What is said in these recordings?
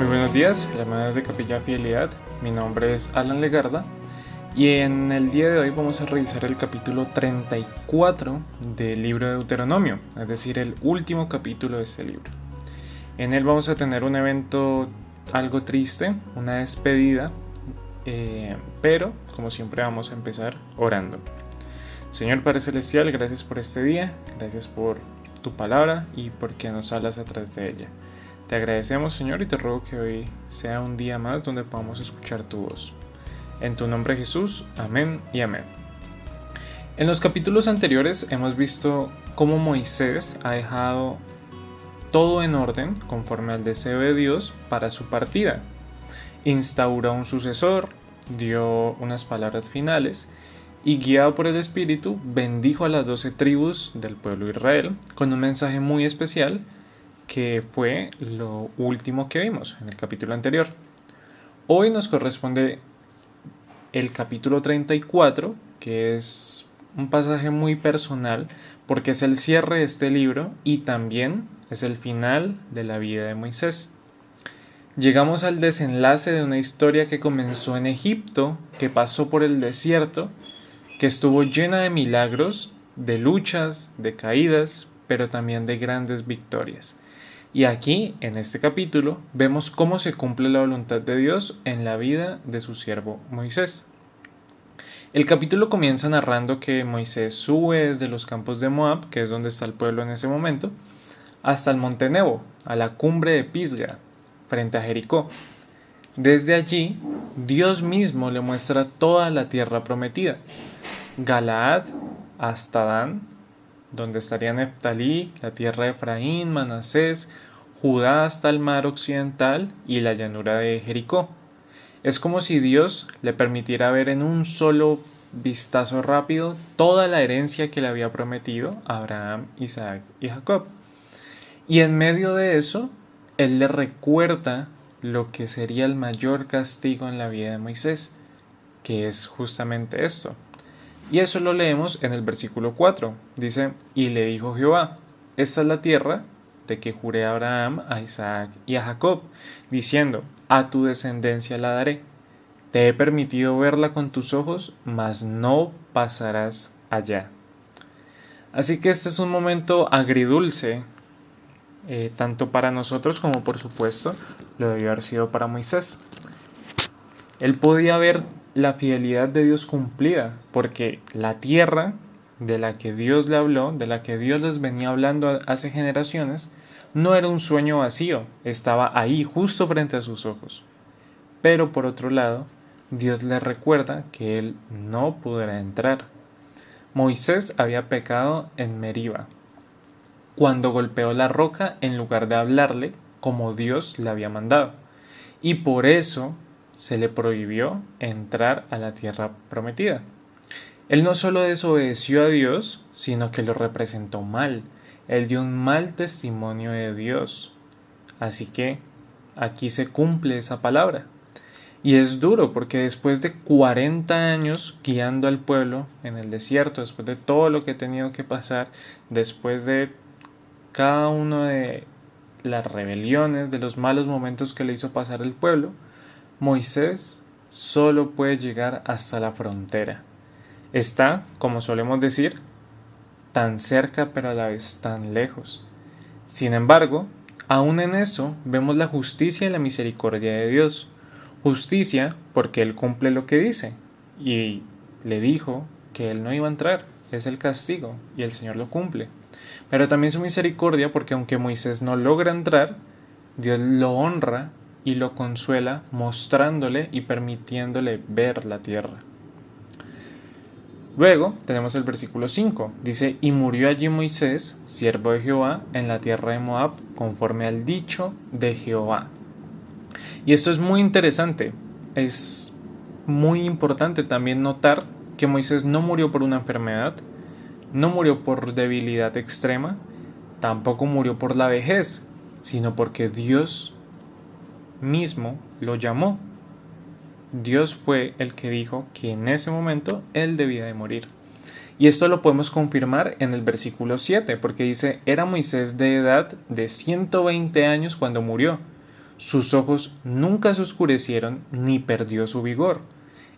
buenos días, hermanos de Capilla Fidelidad. Mi nombre es Alan Legarda y en el día de hoy vamos a revisar el capítulo 34 del libro de Deuteronomio, es decir, el último capítulo de este libro. En él vamos a tener un evento algo triste, una despedida, pero como siempre vamos a empezar orando. Señor Padre Celestial, gracias por este día, gracias por tu palabra y porque nos hablas a través de ella. Te agradecemos, Señor, y te ruego que hoy sea un día más donde podamos escuchar tu voz. En tu nombre, Jesús, amén y amén. En los capítulos anteriores hemos visto cómo Moisés ha dejado todo en orden conforme al deseo de Dios para su partida. Instauró un sucesor, dio unas palabras finales y, guiado por el Espíritu, bendijo a las 12 tribus del pueblo de Israel con un mensaje muy especial que fue lo último que vimos en el capítulo anterior. Hoy nos corresponde el capítulo 34, que es un pasaje muy personal porque es el cierre de este libro y también es el final de la vida de Moisés. Llegamos al desenlace de una historia que comenzó en Egipto, que pasó por el desierto, que estuvo llena de milagros, de luchas, de caídas, pero también de grandes victorias. Y aquí, en este capítulo, vemos cómo se cumple la voluntad de Dios en la vida de su siervo Moisés. El capítulo comienza narrando que Moisés sube desde los campos de Moab, que es donde está el pueblo en ese momento, hasta el monte Nebo, a la cumbre de Pisga, frente a Jericó. Desde allí, Dios mismo le muestra toda la tierra prometida, Galaad hasta Dan, donde estaría Neftalí, la tierra de Efraín, Manasés, Judá hasta el mar occidental y la llanura de Jericó. Es como si Dios le permitiera ver en un solo vistazo rápido toda la herencia que le había prometido a Abraham, Isaac y Jacob. Y en medio de eso, Él le recuerda lo que sería el mayor castigo en la vida de Moisés, que es justamente esto. Y eso lo leemos en el versículo 4. Dice, y le dijo Jehová, esta es la tierra de que juré a Abraham, a Isaac y a Jacob, diciendo, a tu descendencia la daré. Te he permitido verla con tus ojos, mas no pasarás allá. Así que este es un momento agridulce, tanto para nosotros como por supuesto lo debió haber sido para Moisés. Él podía ver la fidelidad de Dios cumplida, porque la tierra de la que Dios le habló, de la que Dios les venía hablando hace generaciones, no era un sueño vacío, estaba ahí justo frente a sus ojos. Pero por otro lado, Dios le recuerda que él no podrá entrar. Moisés había pecado en Meriba, cuando golpeó la roca en lugar de hablarle como Dios le había mandado, y por eso se le prohibió entrar a la tierra prometida. Él no solo desobedeció a Dios, sino que lo representó mal. Él dio un mal testimonio de Dios. Así que aquí se cumple esa palabra. Y es duro porque después de 40 años guiando al pueblo en el desierto, después de todo lo que he tenido que pasar, después de cada uno de las rebeliones, de los malos momentos que le hizo pasar el pueblo, Moisés solo puede llegar hasta la frontera. Está, como solemos decir, tan cerca pero a la vez tan lejos. Sin embargo, aún en eso vemos la justicia y la misericordia de Dios. Justicia porque Él cumple lo que dice y le dijo que Él no iba a entrar, es el castigo y el Señor lo cumple. Pero también su misericordia porque aunque Moisés no logra entrar, Dios lo honra y lo consuela mostrándole y permitiéndole ver la tierra. Luego tenemos el versículo 5, dice, y murió allí Moisés, siervo de Jehová, en la tierra de Moab, conforme al dicho de Jehová. Y esto es muy interesante, es muy importante también notar que Moisés no murió por una enfermedad, no murió por debilidad extrema, tampoco murió por la vejez, sino porque Dios mismo lo llamó. Dios fue el que dijo que en ese momento él debía de morir. Y esto lo podemos confirmar en el versículo 7, porque dice, era Moisés de edad de 120 años cuando murió. sus ojos nunca se oscurecieron ni perdió su vigor.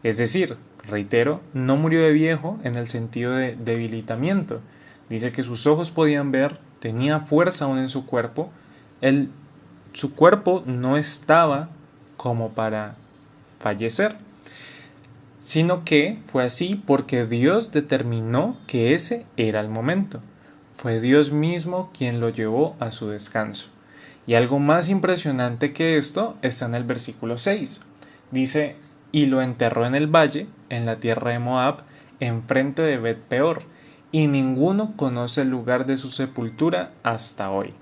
Es decir, reitero, no murió de viejo en el sentido de debilitamiento. Dice que sus ojos podían ver, tenía fuerza aún en su cuerpo, su cuerpo no estaba como para fallecer, sino que fue así porque Dios determinó que ese era el momento. Fue Dios mismo quien lo llevó a su descanso. Y algo más impresionante que esto está en el versículo 6. Dice, y lo enterró en el valle, en la tierra de Moab, enfrente de Bet-peor, y ninguno conoce el lugar de su sepultura hasta hoy.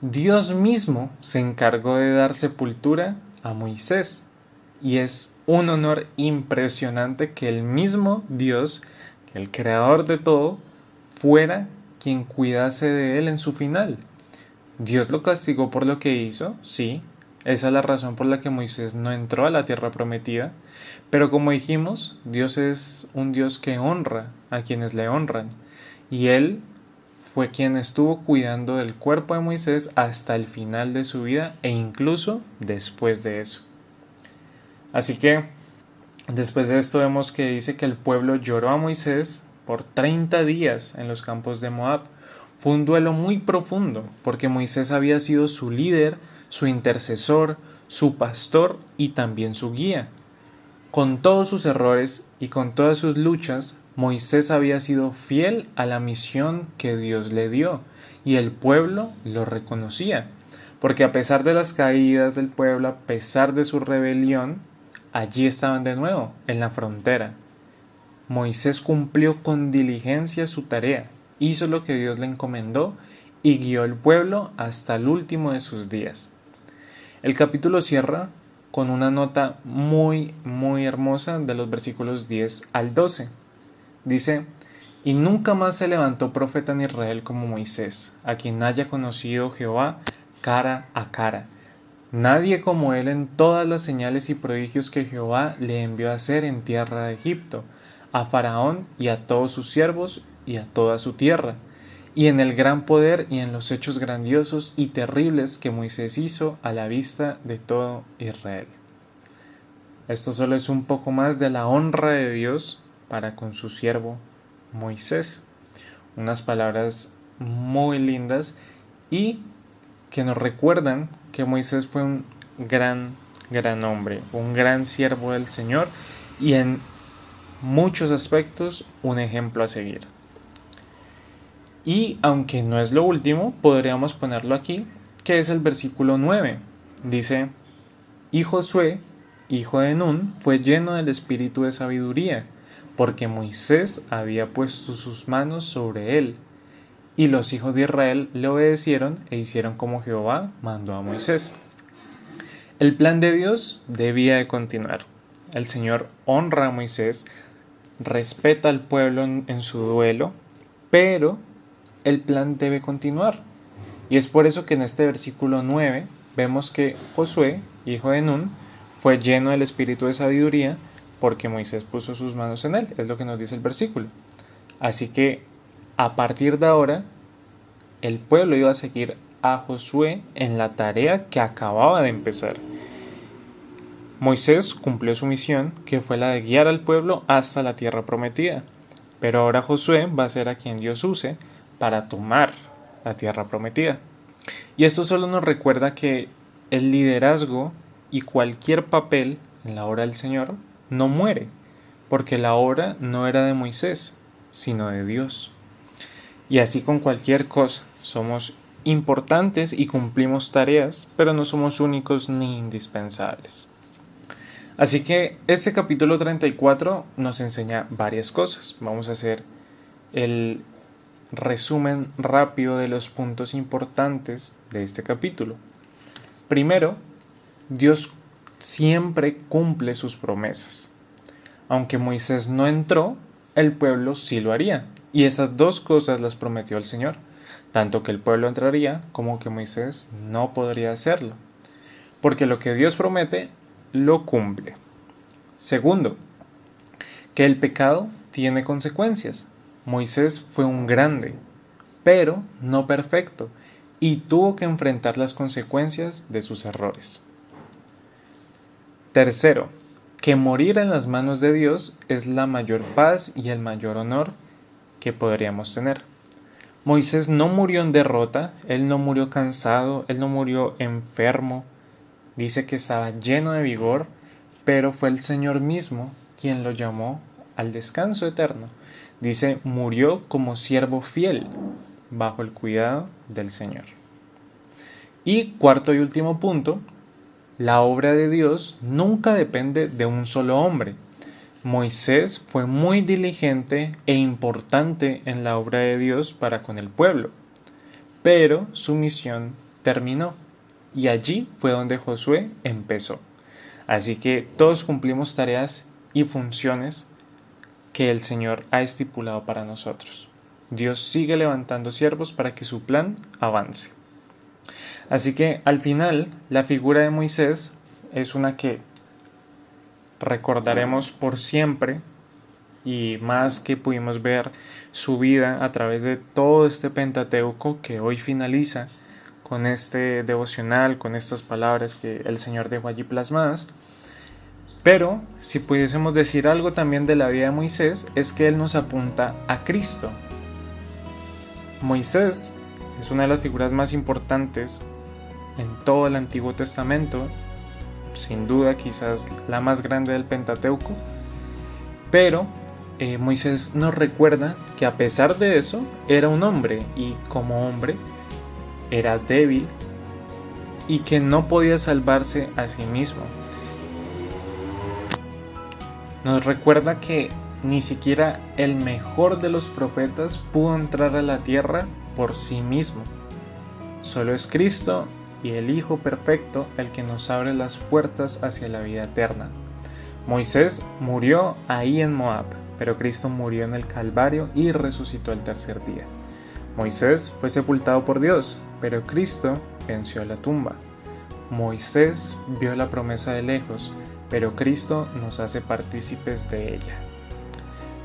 Dios mismo se encargó de dar sepultura a Moisés, y es un honor impresionante que el mismo Dios, el creador de todo, fuera quien cuidase de él en su final. Dios lo castigó por lo que hizo, sí, esa es la razón por la que Moisés no entró a la tierra prometida, pero como dijimos, Dios es un Dios que honra a quienes le honran, y él fue quien estuvo cuidando del cuerpo de Moisés hasta el final de su vida e incluso después de eso. Así que después de esto vemos que dice que el pueblo lloró a Moisés por 30 días en los campos de Moab. Fue un duelo muy profundo porque Moisés había sido su líder, su intercesor, su pastor y también su guía. Con todos sus errores y con todas sus luchas, Moisés había sido fiel a la misión que Dios le dio y el pueblo lo reconocía. Porque a pesar de las caídas del pueblo, a pesar de su rebelión, allí estaban de nuevo, en la frontera. Moisés cumplió con diligencia su tarea, hizo lo que Dios le encomendó y guió al pueblo hasta el último de sus días. El capítulo cierra con una nota muy hermosa de los versículos 10 al 12. Dice, y nunca más se levantó profeta en Israel como Moisés, a quien haya conocido Jehová cara a cara. Nadie como él en todas las señales y prodigios que Jehová le envió a hacer en tierra de Egipto, a Faraón y a todos sus siervos y a toda su tierra, y en el gran poder y en los hechos grandiosos y terribles que Moisés hizo a la vista de todo Israel. Esto solo es un poco más de la honra de Dios para con su siervo Moisés. Unas palabras muy lindas y que nos recuerdan que Moisés fue un gran hombre, un gran siervo del Señor y en muchos aspectos un ejemplo a seguir. Y aunque no es lo último, podríamos ponerlo aquí, que es el versículo 9. Dice, y Josué, hijo de Nun, fue lleno del espíritu de sabiduría, porque Moisés había puesto sus manos sobre él. Y los hijos de Israel le obedecieron e hicieron como Jehová mandó a Moisés. El plan de Dios debía de continuar. El Señor honra a Moisés, respeta al pueblo en su duelo, pero el plan debe continuar. Y es por eso que en este versículo 9 vemos que Josué, hijo de Nun, fue lleno del espíritu de sabiduría porque Moisés puso sus manos en él. Es lo que nos dice el versículo. Así que a partir de ahora, el pueblo iba a seguir a Josué en la tarea que acababa de empezar. Moisés cumplió su misión, que fue la de guiar al pueblo hasta la tierra prometida. Pero ahora Josué va a ser a quien Dios use para tomar la tierra prometida. Y esto solo nos recuerda que el liderazgo y cualquier papel en la obra del Señor no muere, porque la obra no era de Moisés, sino de Dios. Y así con cualquier cosa, somos importantes y cumplimos tareas, pero no somos únicos ni indispensables. Así que este capítulo 34 nos enseña varias cosas. Vamos a hacer el resumen rápido de los puntos importantes de este capítulo. Primero, Dios siempre cumple sus promesas. Aunque Moisés no entró, el pueblo sí lo haría. Y esas dos cosas las prometió el Señor, tanto que el pueblo entraría como que Moisés no podría hacerlo. Porque lo que Dios promete, lo cumple. Segundo, que el pecado tiene consecuencias. Moisés fue un grande, pero no perfecto, y tuvo que enfrentar las consecuencias de sus errores. Tercero, que morir en las manos de Dios es la mayor paz y el mayor honor que podríamos tener. Moisés no murió en derrota, él no murió cansado, él no murió enfermo, dice que estaba lleno de vigor, pero fue el Señor mismo quien lo llamó al descanso eterno. Dice, murió como siervo fiel, bajo el cuidado del Señor. Y cuarto y último punto, la obra de Dios nunca depende de un solo hombre. Moisés fue muy diligente e importante en la obra de Dios para con el pueblo, pero su misión terminó y allí fue donde Josué empezó. Así que todos cumplimos tareas y funciones que el Señor ha estipulado para nosotros. Dios sigue levantando siervos para que su plan avance. Así que al final la figura de Moisés es una que recordaremos por siempre, y más que pudimos ver su vida a través de todo este Pentateuco que hoy finaliza con este devocional, con estas palabras que el Señor dejó allí plasmadas. Pero si pudiésemos decir algo también de la vida de Moisés, es que él nos apunta a Cristo. Moisés es una de las figuras más importantes en todo el Antiguo Testamento, sin duda quizás la más grande del Pentateuco, pero Moisés nos recuerda que a pesar de eso era un hombre, y como hombre era débil y que no podía salvarse a sí mismo. Nos recuerda que ni siquiera el mejor de los profetas pudo entrar a la tierra por sí mismo. Solo es Cristo y el Hijo perfecto el que nos abre las puertas hacia la vida eterna. Moisés murió ahí en Moab, pero Cristo murió en el Calvario y resucitó el tercer día. Moisés fue sepultado por Dios, pero Cristo venció la tumba. Moisés vio la promesa de lejos, pero Cristo nos hace partícipes de ella.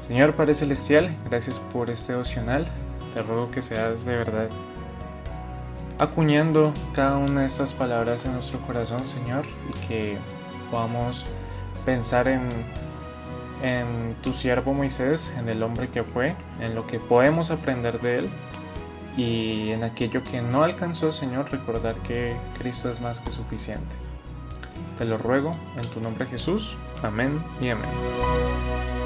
Señor Padre Celestial, gracias por este devocional. Te ruego que seas de verdad acuñando cada una de estas palabras en nuestro corazón, Señor, y que podamos pensar en tu siervo Moisés, en el hombre que fue, en lo que podemos aprender de él, y en aquello que no alcanzó, Señor, recordar que Cristo es más que suficiente. Te lo ruego en tu nombre, Jesús. Amén y amén.